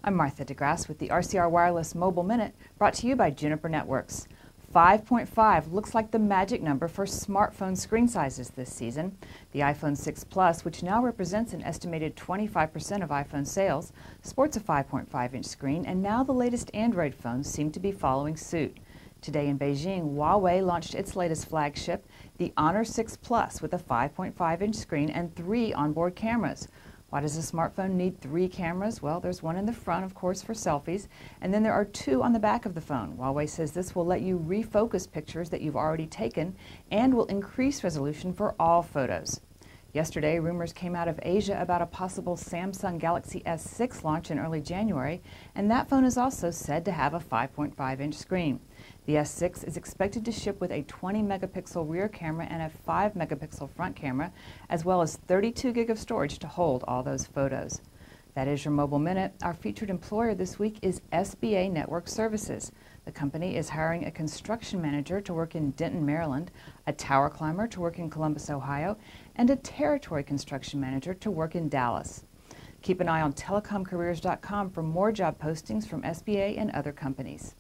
I'm Martha DeGrasse with the RCR Wireless Mobile Minute, brought to you by Juniper Networks. 5.5 looks like the magic number for smartphone screen sizes this season. The iPhone 6 Plus, which now represents an estimated 25% of iPhone sales, sports a 5.5-inch screen, and now the latest Android phones seem to be following suit. Today in Beijing, Huawei launched its latest flagship, the Honor 6 Plus, with a 5.5-inch screen and 3 onboard cameras. Why does a smartphone need 3 cameras? Well, there's one in the front, of course, for selfies, and then there are 2 on the back of the phone. Huawei says this will let you refocus pictures that you've already taken and will increase resolution for all photos. Yesterday, rumors came out of Asia about a possible Samsung Galaxy S6 launch in early January, and that phone is also said to have a 5.5-inch screen. The S6 is expected to ship with a 20-megapixel rear camera and a 5-megapixel front camera, as well as 32 gig of storage to hold all those photos. That is your Mobile Minute. Our featured employer this week is SBA Network Services. The company is hiring a construction manager to work in Denton, Maryland, a tower climber to work in Columbus, Ohio, and a territory construction manager to work in Dallas. Keep an eye on telecomcareers.com for more job postings from SBA and other companies.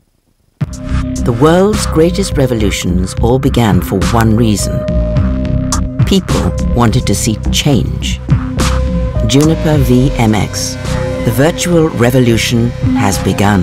The world's greatest revolutions all began for one reason. People wanted to see change. Juniper VMX. The virtual revolution has begun.